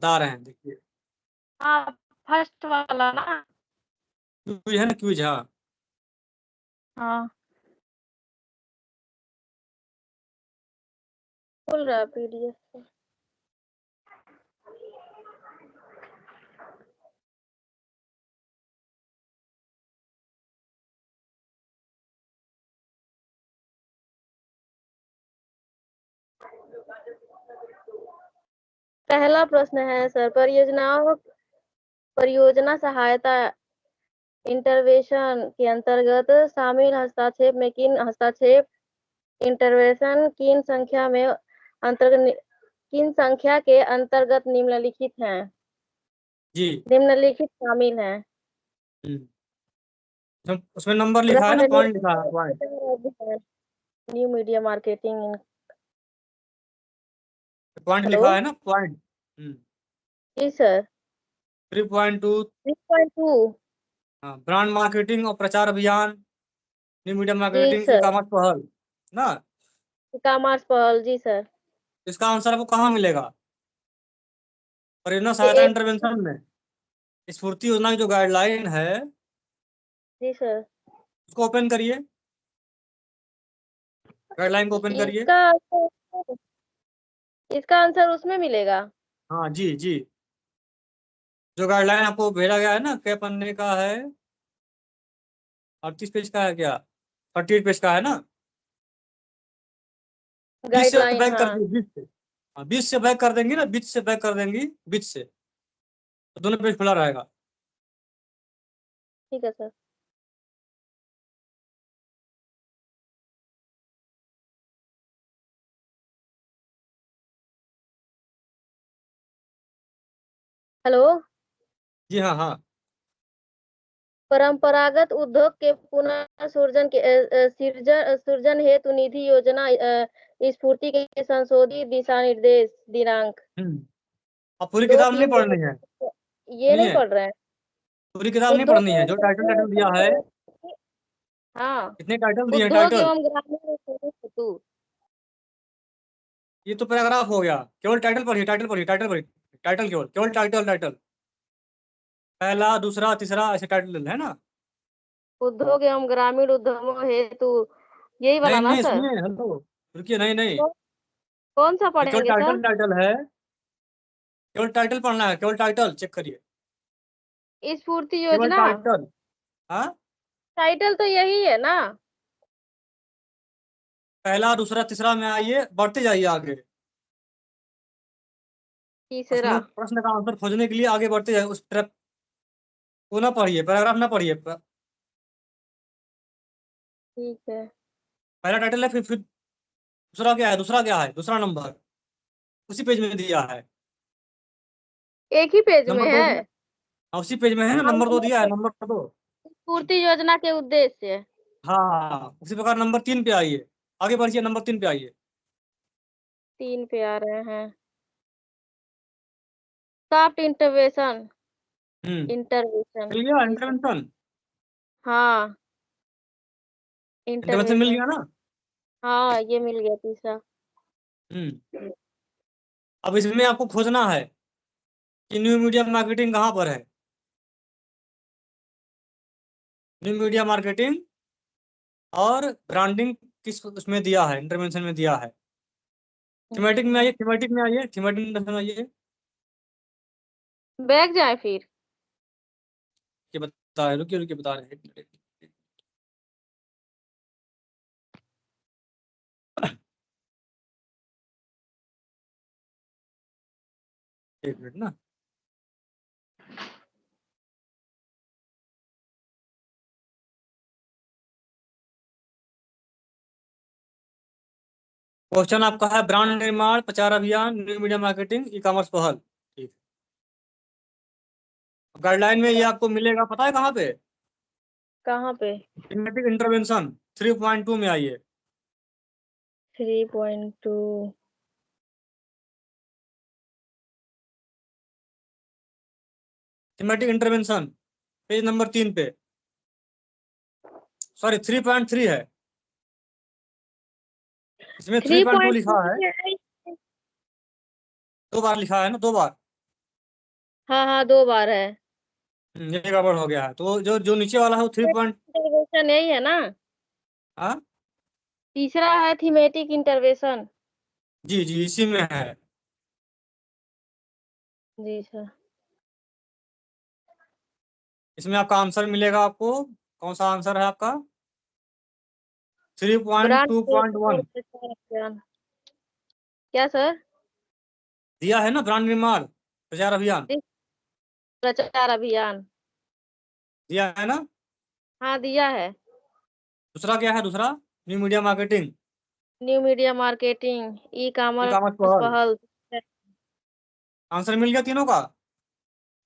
बता रहे हैं, देखिए। हाँ, फर्स्ट वाला ना। क्विज है ना, क्विज। हाँ, हाँ, खुल रहा है पीडीएफ से। पहला प्रश्न है सर, परियोजना सहायता इंटरवेंशन के अंतर्गत शामिल हस्तक्षेप में किन हस्तक्षेप इंटरवेंशन किन संख्या के अंतर्गत निम्नलिखित हैं? जी। निम्नलिखित शामिल हैं। उसमें नंबर लिखा है ना, पॉइंट लिखा है, point. New media marketing. Point hello लिखा है ना, पॉइंट। जी सर। 3.2। 3.2। हाँ, ब्रांड मार्केटिंग और प्रचार अभियान, न्यू मीडिया जी मार्केटिंग, ई सर। कॉमर्स पहल ना। कॉमर्स पहल, जी सर। इसका आंसर आपको कहाँ मिलेगा? परियोजना ये सहायता एक। इंटरवेंशन में स्फूर्ति योजना की जो गाइडलाइन है, जी सर। उसको ओपन करिए, गाइडलाइन को ओपन करिए। इसका इसका आंसर उसमें मिलेगा। हाँ जी जी, जो गाइडलाइन आपको भेजा गया है ना, क्या पन्ने का है? 38 पेज का है क्या? 38 पेज का है ना? 20 से गाइडलाइन, बैक कर हाँ। दिए, 20 से। हाँ, 20 से बैक कर देंगी ना, 20 से बैक कर देंगी, 20 से, तो दोनों पेज खुला रहेगा। ठीक है सर। हेलो। जी हाँ हाँ। परंपरागत उद्योग के पुनः सृजन हेतु निधि योजना स्फूर्ति के संशोधित दिशा निर्देश दिनांक। अब पूरी दो किताब नहीं तीन पढ़नी है। ये नहीं सुनिए, पढ़ रहे हैं। पूरी किताब नहीं उद्योग पढ़नी है, जो टाइटल एवं टाइटल दिया है। हाँ, इतने टाइटल दिए हैं, उद्योग टाइटल। एवं ग्रामीण विकास हेतु। ये तो पैराग्राफ हो गया, केवल टाइटल पढ़िए, टाइटल पढ़िए, टाइटल पढ़िए। टाइटल केवल केवल टाइटल, टाइटल। पहला, दूसरा, तीसरा, ऐसे टाइटल है ना। उद्योग एवं ग्रामीण उद्यमों हेतु, यही नहीं वाला ना नहीं, सर? सुनिए, हेलो, रुकिए, नहीं नहीं। कौन सा ये केवल पढ़ेंगे सर? टाइटल टाइटल है, केवल टाइटल पढ़ना है, केवल टाइटल चेक करिए। स्फूर्ति केवल योजना। टाइटल। हाँ, टाइटल तो यही है ना? पहला, दूसरा, तीसरा में आइए, बढ़ते जाइए आगे। तीसरा। प्रश्न प्रश्न का आंसर खोजने के लिए आगे बढ़ते जाइए, उस तरफ वो ना पढ़िए, पैराग्राफ ना पढ़िए। ठीक है। पहला टाइटल है, फिर दूसरा क्या है, दूसरा क्या है, दूसरा नंबर उसी पेज में दिया है। एक ही पेज में नंबर दो दिया। है। हाँ, उसी पेज में है ना, हाँ, नंबर 2 दिया है, नंबर 2। स्फूर्ति योजना के उद्देश्य। हाँ, उसी प्रकार नंबर 3 पे आइए, आगे बढ़िए, नंबर 3 पे आइए। 3 पे आ रहे हैं। Soft intervention. हम्म इंटरवेंशन, मिल गया जी सर। इंटरवेंशन। हाँ, इंटरवेंशन मिल इंटरवेंशन। गया ना। हाँ, ये मिल गया तीसरा। हम्म अब इसमें आपको खोजना है कि न्यू मीडिया मार्केटिंग कहाँ पर है। न्यू मीडिया मार्केटिंग और ब्रांडिंग किस उसमें दिया है, इंटरवेंशन में दिया है। थीमेटिक में आइए, थीमेटिक में आइए, थीमेटिक में आइए। बैग जाए फिर। ये बता रहे, रुकिए रुकिए, बता रहे हैं। एक मिनट ना। क्वेश्चन आपका है, ब्रांड निर्माण, प्रचार अभियान, new media marketing, e commerce पहल। ठीक। गाइडलाइन में ये आपको मिलेगा, पता है कहाँ पे? कहाँ पे? थीमेटिक इंटरवेंशन 3.2 में आइए। 3.2। थीमेटिक इंटरवेंशन, पेज नंबर 3 पे। सॉरी, 3.3 है, इसमें थ्री 3.2 पॉइंट लिखा है। 2 बार लिखा है ना, 2 बार। हाँ हाँ 2 बार है। ये गड़बड़ हो गया है। तो जो जो नीचे वाला है वो 3 पॉइंट। इंटरवेंशन यही है ना? हाँ तीसरा है थीमेटिक इंटरवेंशन। जी जी, इसी में है। जी सर। इसमें आपका आंसर मिलेगा आपको। कौन सा आंसर है आपका? Three point brand two point निर्माण और वन प्रचार अभियान। क्या सर? दिया है ना, ब्रांड निर्माण प्रचार अभियान। जी, प्रचार अभियान। दिया है ना। हाँ दिया है। दूसरा क्या है? दूसरा new media marketing, new media marketing, e e commerce commerce पहल। पहल। आंसर मिल गया तीनों का।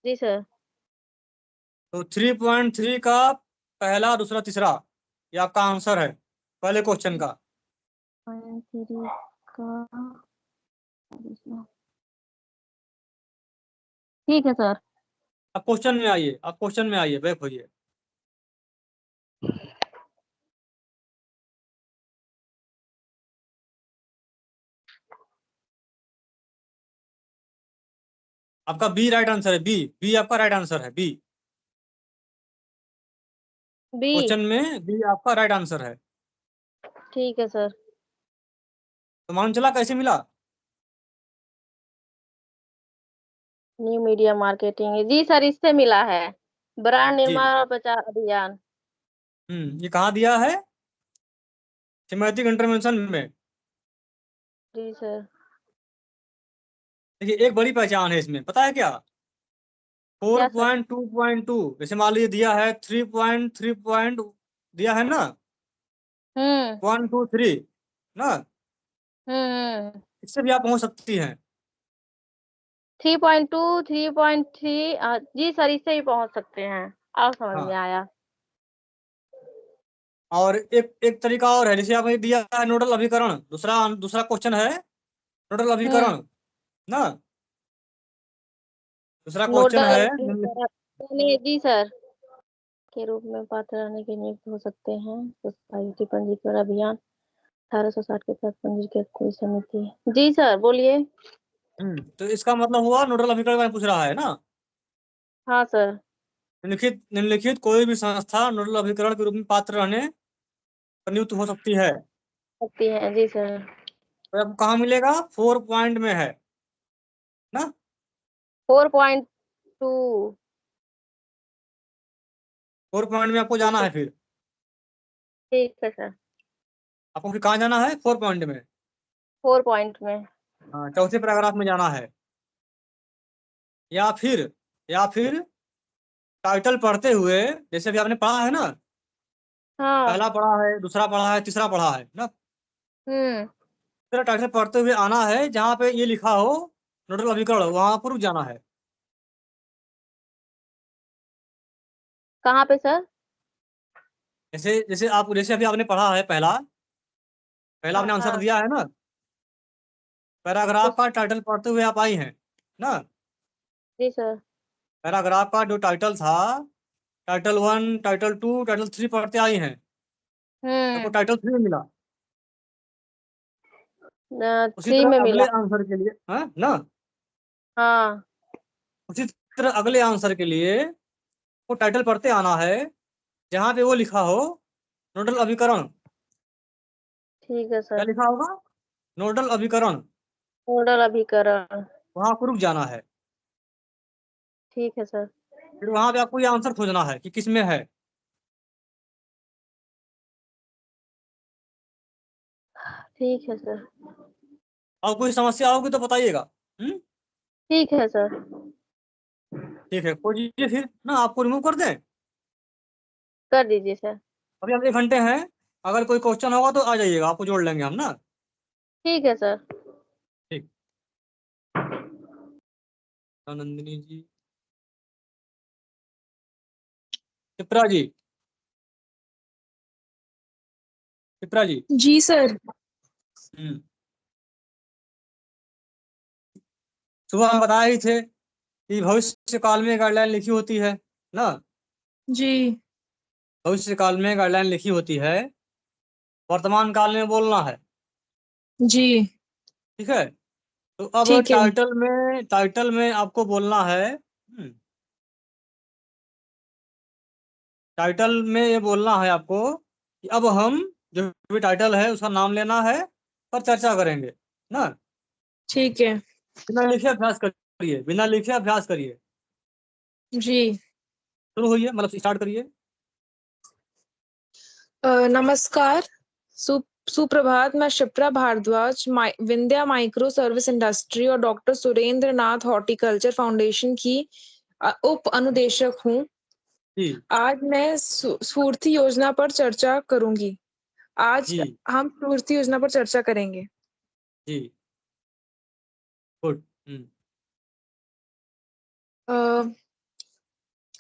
जी सर। तो 3.3 का पहला, दूसरा, तीसरा, ये आपका आंसर है पहले क्वेश्चन का। 3 का। ठीक है सर। अब क्वेश्चन में आइए, अब क्वेश्चन में आइए, बैक होइए। आपका बी राइट आंसर है। बी बी आपका राइट आंसर है। B B. क्वेश्चन में बी आपका राइट आंसर है। ठीक है सर। तो मालूम चला कैसे मिला? न्यू मीडिया मार्केटिंग, जी सर इससे मिला है। ब्रांड जी। निर्माण और प्रचार अभियान। ये कहाँ दिया है? थीमेटिक इंटरवेंशन में। जी सर। देखिए एक बड़ी पहचान है इसमें, पता है क्या? फोर क्या sir? Point two point two जैसे मान लीजिए दिया है 3.3 दिया है ना, हम्म 1 2 3 ना, हम्म। इससे भी आप पहुंच सकती हैं। 3.2, 3.3। जी सर इससे ही पहुंच सकते हैं। आप समझ में हाँ, आया। और एक एक तरीका और है, जैसे आपने दिया है नोडल अभिकरण, दूसरा दूसरा क्वेश्चन है नोडल हम्म। अभिकरण ना। दूसरा क्वेश्चन नोडल है अभिकरण, जी सर, के रूप में पात्र रहने के नियुक्त हो सकते हैं सोसाइटी पंजीकरण अभियान 1860 के तहत पंजीकृत कोई समिति। जी सर बोलिए। तो इसका मतलब हुआ नोडल अभिकरण में पूछ रहा है ना। हाँ सर। निम्नलिखित कोई भी संस्था नोडल अभिकरण के रूप में पात्र रहने पर नियुक्त हो सकती है। सकती है जी सर। तो आपको कहाँ मिलेगा? 4 पॉइंट में है ना। 4.2। 4 पॉइंट में आपको जाना है फिर। ठीक है सर। आपको फिर कहाँ जाना है? 4 पॉइंट में। 4 पॉइंट में। हाँ, चौथे पैराग्राफ में जाना है। या फिर या फिर टाइटल पढ़ते हुए, जैसे भी आपने पढ़ा है ना, हाँ। पहला पढ़ा है, दूसरा पढ़ा है, तीसरा पढ़ा है ना। हम्म। तीसरा टाइटल पढ़ते हुए आना है जहाँ पे ये लिखा हो नोडल अभिकरण, वहां पर रुक जाना है। कहाँ पे सर? जैसे जैसे आप, जैसे अभी आपने पढ़ा है पहला, पहला आपने आंसर हाँ। दिया है ना, तो पैराग्राफ का टाइटल पढ़ते हुए आप आई हैं ना। जी सर। पैराग्राफ का जो टाइटल था, टाइटल 1, टाइटल 2, टाइटल 3 पढ़ते आई हैं। आपको हम्म। टाइटल 3 मिला। उसी 3 में तरह मिला। अगले आंसर के लिए, हाँ ना, हाँ। उसी तरह अगले आंसर के लिए वो टाइटल पढ़ते आना है जहाँ पे वो लिखा हो नोडल अभिकरण। ठीक है क्या सर। लिखा होगा? नोडल अभिकरण। नोडल अभिकरण। वहां पर रुक जाना है। ठीक है सर। फिर वहां पे आपको ये आंसर खोजना है कि किस में है। ठीक है सर। और कोई समस्या होगी तो बताइएगा। हम्म। ठीक है सर। ठीक है, खोजिए फिर ना, आपको रिमूव कर दें। कर दीजिए सर। अभी हम 1 घंटे हैं, अगर कोई क्वेश्चन होगा तो आ जाइएगा, आपको जोड़ लेंगे हम ना। ठीक है सर। ठीक। नंदिनी जी, चित्रा जी, चित्रा जी। जी सर। हम्म। सुबह हम बताए ही थे कि भविष्य काल में गाइडलाइन लिखी होती है ना। जी। भविष्य काल में गाइडलाइन लिखी होती है, वर्तमान काल में बोलना है। जी। ठीक है। तो अब ठीक है। टाइटल में आपको बोलना है टाइटल में ये बोलना है आपको कि अब हम जो भी टाइटल है उसका नाम लेना है पर चर्चा करेंगे ना। ठीक है। बिना लिखे अभ्यास करिए, बिना लिखे अभ्यास करिए। जी। शुरू होइए, मतलब स्टार्ट करिए। नमस्कार, सुप्रभात। मैं Shipra Bhardwaj, Vindhya micro service industry और doctor Surendra Nath horticulture foundation की उप अनुदेशक हूँ। जी आज मैं स्फूर्ति योजना पर चर्चा करूंगी। आज जी हम स्फूर्ति योजना पर चर्चा करेंगे। जी, गुड।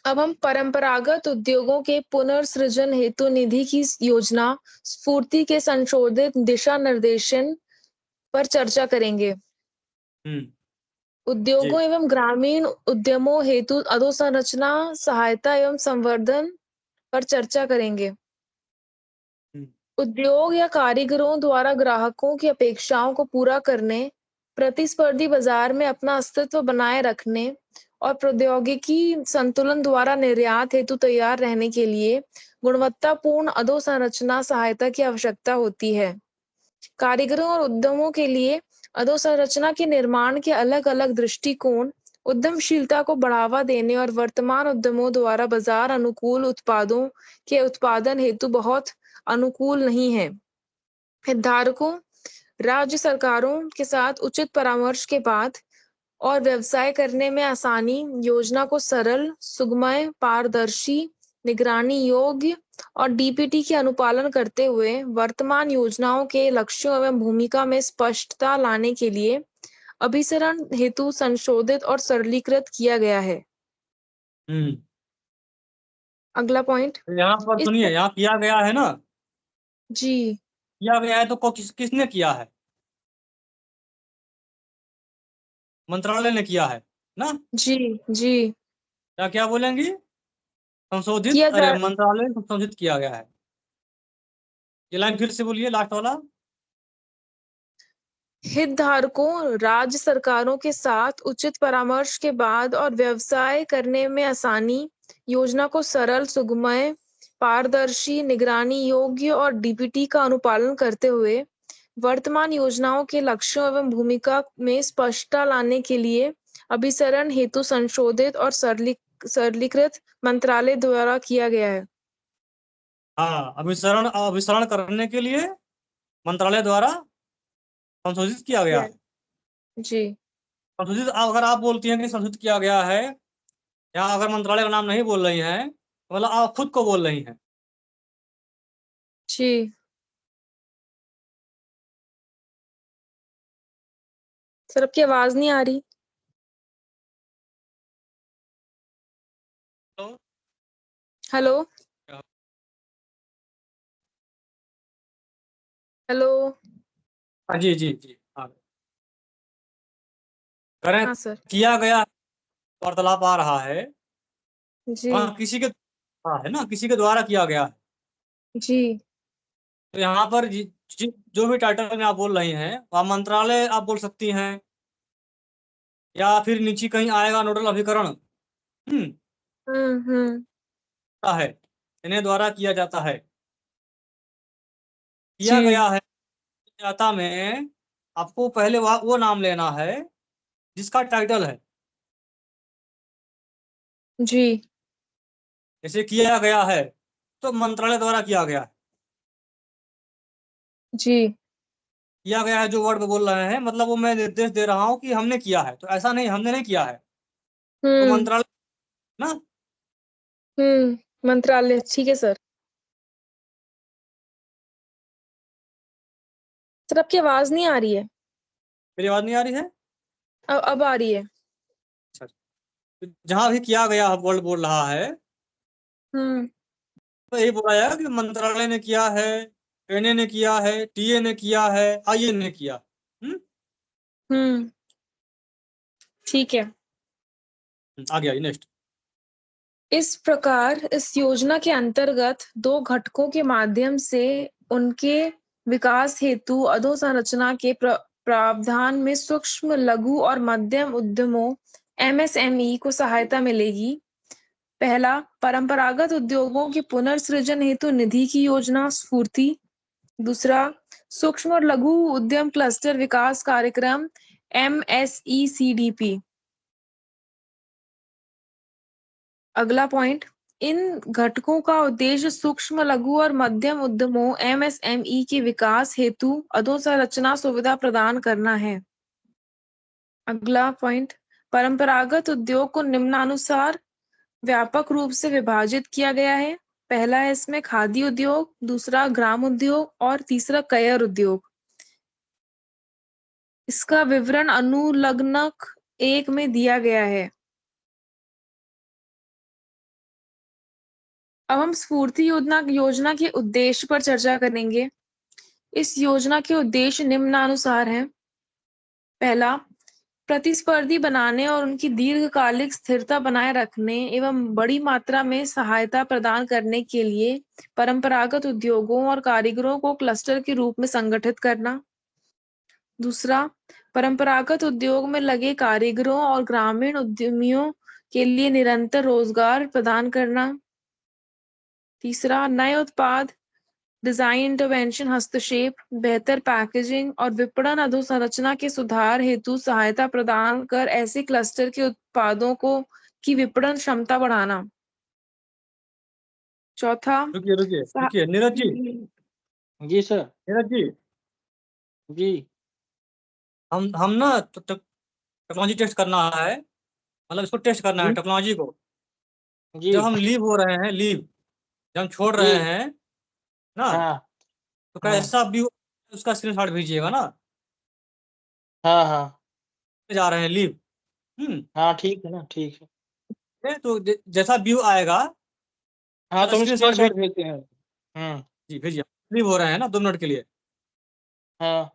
अब हम परंपरागत उद्योगों के पुनर्सृजन हेतु निधि की योजना स्फूर्ति के संशोधित दिशा निर्देशन पर चर्चा करेंगे। जी उद्योगों एवं ग्रामीण उद्यमों हेतु अधोसंरचना सहायता एवं संवर्धन पर चर्चा करेंगे। उद्योग या कारीगरों द्वारा ग्राहकों की अपेक्षाओं को पूरा करने, प्रतिस्पर्धी बाजार में अपना अस्तित्व बनाए रखने और प्रौद्योगिकी संतुलन द्वारा निर्यात हेतु तैयार रहने के लिए गुणवत्तापूर्ण अधोसंरचना सहायता की आवश्यकता होती है। कारीगरों और उद्यमों के लिए अधोसंरचना के निर्माण के अलग-अलग दृष्टिकोण उद्यमशीलता को बढ़ावा देने और वर्तमान उद्यमों द्वारा बाजार अनुकूल उत्पादों के उत्पादन हेतु बहुत अनुकूल नहीं है। हितधारकों, राज्य सरकारों के साथ उचित परामर्श के बाद और व्यवसाय करने में आसानी, योजना को सरल, सुगमय, पारदर्शी, निगरानी योग्य और डीपीटी के अनुपालन करते हुए वर्तमान योजनाओं के लक्ष्यों एवं भूमिका में स्पष्टता लाने के लिए अभिसरण हेतु संशोधित और सरलीकृत किया गया है। अगला पॉइंट। यहाँ पर इस सुनिए, यहाँ किया गया है ना, जी किया गया है तो किसने किया है? मंत्रालय ने किया है ना। जी जी क्या क्या बोलेंगी? संशोधित, किया अरे जा मंत्रालय ने संशोधित किया गया है। ये लाइन फिर से बोलिए, लास्ट वाला। हितधारकों, राज्य सरकारों के साथ उचित परामर्श के बाद और व्यवसाय करने में आसानी, योजना को सरल, सुगमय, पारदर्शी, निगरानी योग्य और डीपीटी का अनुपालन करते हुए वर्तमान योजनाओं के लक्ष्यों एवं भूमिका में स्पष्टता लाने के लिए अभिसरण हेतु संशोधित और सरलीकृत मंत्रालय द्वारा किया गया है। हाँ, अभिसरण अभिसरण करने के लिए मंत्रालय द्वारा संशोधित किया गया है। जी संशोधित, अगर आप बोलती हैं कि संशोधित किया गया है, या अगर मंत्रालय का नाम नहीं बोल रही हैं, तो मतलब आप खुद को बोल रही हैं। जी सर, आपकी आवाज नहीं आ रही। तो हेलो हेलो। हाँ, जी जी जी, हाँ करें। हाँ सर। किया गया वार्तालाप आ रहा है। जी हाँ, किसी के, हाँ है ना, किसी के द्वारा किया गया है। जी तो यहाँ पर जो भी टाइटल में आप बोल रही हैं, वहाँ मंत्रालय आप बोल सकती हैं, या फिर नीचे कहीं आएगा नोडल अभिकरण। हम्म। है, इन्हें द्वारा किया जाता है, किया जी गया है। जाता में आपको पहले वो नाम लेना है जिसका टाइटल है। जी जैसे किया गया है तो मंत्रालय द्वारा किया गया है। जी किया गया है जो वर्ड पे बोल रहे हैं, मतलब वो मैं निर्देश दे रहा हूँ कि हमने किया है, तो ऐसा नहीं हमने नहीं किया है, तो हम्म मंत्रालय ना। मंत्रालय, ठीक है सर। सर, आपकी आवाज नहीं आ रही है। मेरी आवाज नहीं आ रही है? अब आ रही है। अच्छा, तो जहां भी किया गया वर्ड बोल रहा है, हम्म तो यही बोला जाएगा कि मंत्रालय ने किया है, एनए ने किया है, टीए ने किया है, आईए ने किया। हम्म ठीक है। आगे आइए, नेक्स्ट। इस प्रकार इस योजना के अंतर्गत दो घटकों के माध्यम से उनके विकास हेतु अधोसंरचना के प्रावधान में सूक्ष्म, लघु और मध्यम उद्यमों MSME को सहायता मिलेगी? पहला, परंपरागत उद्योगों के पुनर्सृजन हेतु निधि की योजना स्फूर्ति। दूसरा, सूक्ष्म और लघु उद्यम क्लस्टर विकास कार्यक्रम MSECDP। अगला पॉइंट, इन घटकों का उद्देश्य सूक्ष्म लघु और मध्यम उद्यमों MSME के विकास हेतु अधोसंरचना सुविधा प्रदान करना है। अगला पॉइंट, परंपरागत उद्योग को निम्नानुसार व्यापक रूप से विभाजित किया गया है। पहला है इसमें खादी उद्योग, दूसरा ग्राम उद्योग और तीसरा कयर उद्योग। इसका विवरण अनुलग्नक 1 में दिया गया है। अब हम स्फूर्ति योजना के उद्देश्य पर चर्चा करेंगे। इस योजना के उद्देश्य निम्नानुसार हैं। पहला, प्रतिस्पर्धी बनाने और उनकी दीर्घकालिक स्थिरता बनाए रखने एवं बड़ी मात्रा में सहायता प्रदान करने के लिए परंपरागत उद्योगों और कारीगरों को क्लस्टर के रूप में संगठित करना। दूसरा, परंपरागत उद्योग में लगे कारीगरों और ग्रामीण उद्यमियों के लिए निरंतर रोजगार प्रदान करना। तीसरा, नए उत्पाद, डिजाइन इंटरवेंशन, हस्तक्षेप, बेहतर पैकेजिंग और विपणन अधोसंरचना के सुधार हेतु सहायता प्रदान कर ऐसे क्लस्टर के उत्पादों की विपणन क्षमता बढ़ाना। चौथा, रुकिए रुकिए रुकिए नीरज जी, जी सर। नीरज जी, जी हम ना टेक्नोलॉजी टेस्ट करना है, मतलब इसको टेस्ट करना है टेक्नोलॉजी को। जी जब हम लीव हो रहे हैं, लीव जब हम छोड़ रहे जी हैं ना, हाँ तो कैसा व्यू उसका स्क्रीनशॉट भेजिएगा ना, हाँ हाँ जा रहे हैं लीव। हाँ, ठीक है ना, ठीक है। तो जैसा व्यू आएगा हाँ तो हम स्क्रीनशॉट भेज। स्क्रीनशॉट भेजते हैं। जी भेजिए, लीव हो रहे हैं ना 2 मिनट के लिए। हाँ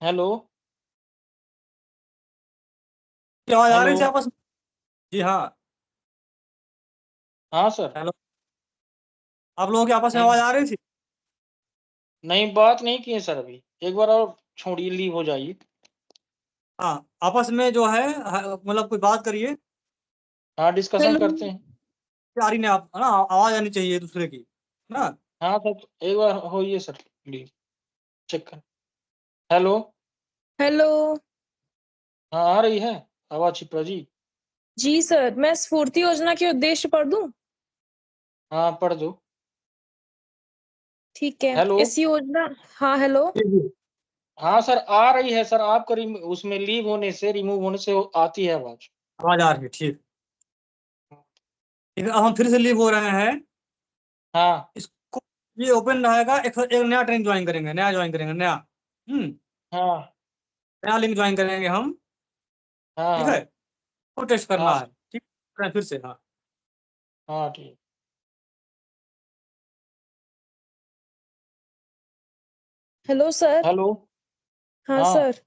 हेलो क्या आवाज आ रही हेलो। थी आपस में? जी हाँ। हाँ सर। हेलो, आप लोगों की आपस में नहीं आवाज आ रही थी? नहीं, बात नहीं की है सर अभी। एक बार और छोड़िए, लीव हो जाइए। हाँ, आपस में जो है मतलब कोई बात करिए। हाँ, डिस्कशन हेलो, करते हैं। आ रही नहीं आप ना, आवाज आनी चाहिए दूसरे की ना। हाँ सर, एक बार होइए सर, लीव चेक कर। हेलो। हेलो। हाँ, आ रही है आवाज शिप्रा जी? जी सर, मैं स्फूर्ति योजना के उद्देश्य पढ़ दूं? हाँ, पढ़ दो। ठीक है। हेलो। इस योजना, हाँ हेलो। जी जी। हाँ सर, आ रही है सर। आपका उसमें लीव होने से, रिमूव होने से आती है आवाज। आवाज आ रही है, ठीक। ठीक है, अब हम फिर से लीव हो रहे हैं। हाँ इसको, ये ओपन रहेगा, एक नया ट्रेन ज्वाइन करेंगे, नया ज्वाइन करेंगे, नया। हाँ नया लिंक ज्वाइन करेंगे हम, हाँ ठीक हाँ है, वो टेस्ट करना हाँ है, ठीक है, फिर से। हाँ हाँ ठीक। Hello sir. हेलो। हाँ हाँ सर।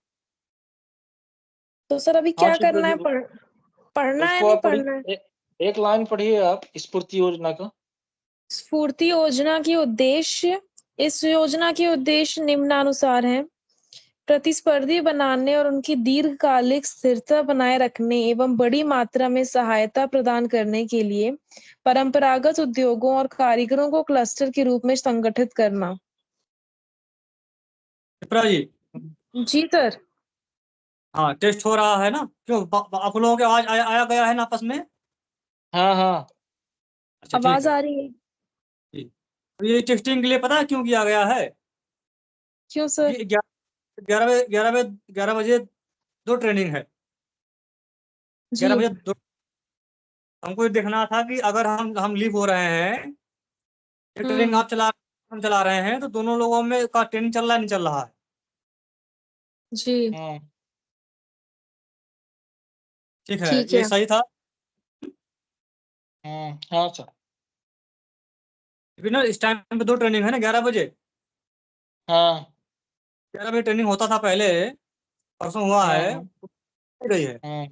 तो सर अभी हाँ क्या ठीक है करना है? पढ़ना है उसको नहीं आप पढ़ना है? एक लाइन पढ़िए आप स्फूर्ति योजना का। स्फूर्ति योजना के उद्देश्य, इस योजना के उद्देश्य निम्नानुसार हैं। प्रतिस्पर्धी बनाने और उनकी दीर्घकालिक स्थिरता बनाए रखने एवं बड़ी मात्रा में सहायता प्रदान करने के लिए परंपरागत उद्योगों और कारीगरों को क्लस्टर के रूप में संगठित करना। विप्रा जी। जी सर। हाँ टेस्ट हो रहा है ना? क्यों आप लोगों की आवाज आया गया है ना आपस में? हाँ हाँ अच्छा ठीक आवाज है। आ रही है? ठीक। तो ये टेस्टिंग के लिए पता है क्यों किया गया है? क्यों सर? कि 11 बजे 2 ट्रेनिंग है। जी 11 बजे 2। हमको ये देखना था कि अगर हम लीव हो रहे हैं, ये ट्रेनिंग हम्म। हम चला रहे हैं, तो दोनों लोगों में का ट्रेनिंग चल रहा है नहीं चल रहा है। जी हाँ ठीक है, ठीक ये है। सही था। हाँ सर। क्योंकि ना इस टाइम पे 2 ट्रेनिंग है ना, 11 बजे। हाँ 11 बजे ट्रेनिंग होता था पहले, परसों हुआ हाँ है, हाँ नहीं गई है। हाँ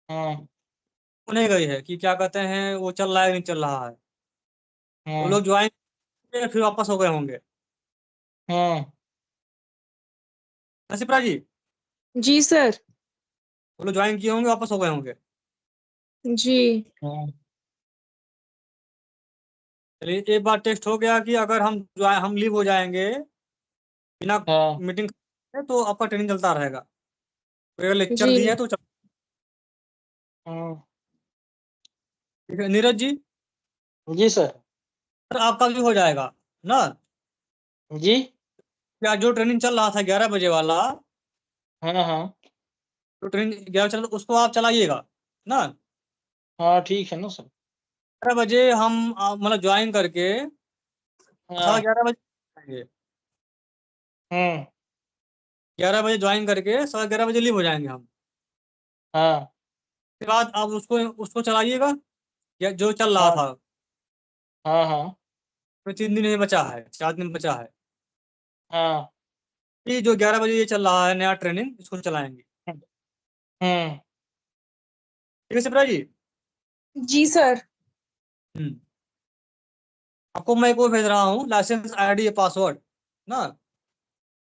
हाँ वो नहीं गई है कि क्या कहते हैं, वो चल रहा है नहीं चल रहा है। वो हाँ लोग ज्वाइन फिर वापस हो गए होंगे। हाँ नसीप्रा जी, जी सर। वो लोग ज्वाइन किए होंगे, वापस हो गए होंगे। जी हाँ चलिए एक बार टेस्ट हो गया कि अगर हम लीव हो जाएंगे बिना हाँ मीटिंग, तो आपका ट्रेनिंग चलता रहेगा। तो अगर लेक्चर जी दिए हैं तो हाँ। ठीक है। नीरज जी, जी सर। सर आपका भी हो जाएगा ना? जी क्या जो ट्रेनिंग चल रहा था 11 बजे वाला, हाँ हाँ तो ट्रेनिंग 11 चल उसको आप चलाइएगा ना। हाँ ठीक है ना सर। 11 बजे हम मतलब ज्वाइन करके हाँ 11:30 बजे जाएंगे। हम्म 11 बजे ज्वाइन करके 11:30 बजे लीव हो जाएंगे हम। हाँ उसके बाद आप उसको चलाइएगा, या जो चल रहा हाँ था। हाँ हाँ 3 दिन ही बचा है, 4 दिन बचा है। हाँ ये जो 11 बजे ये चल रहा है नया ट्रेनिंग, इसको चलाएंगे। हम्म ठीक है शिप्रा जी। जी सर। हम्म आपको मैं को भेज रहा हूँ, लाइसेंस आईडी पासवर्ड ना,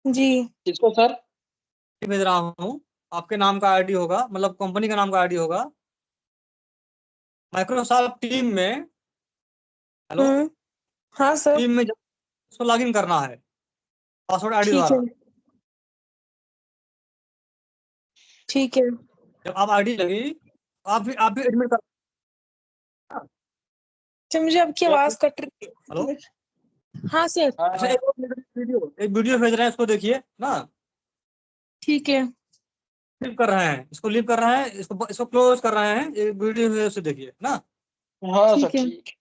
जी किसको सर? ये भेज रहा हूँ। आपके नाम का आईडी होगा, मतलब कंपनी का नाम का आईडी होगा। माइक्रोसॉफ्ट टीम में, हेलो, हम्म। हाँ सर। टीम में जब उसको लॉग इन करना है पासवर्ड आईडी ठीक है। द्वारा। ठीक है। जब आप आईडी लगी, आप भी एडमिट कर। अच्छा, मुझे आपकी क्या? आवाज कट रही हेलो, है। हाँ सर। हाँ अच्छा हाँ एक वीडियो भेज रहे हैं, इसको देखिए ना। ठीक है। लीव कर रहे हैं, इसको लीव कर रहे हैं, इसको क्लोज कर रहे हैं, एक वीडियो है उसे देखिए ना। हाँ सर ठीक है। ठीक।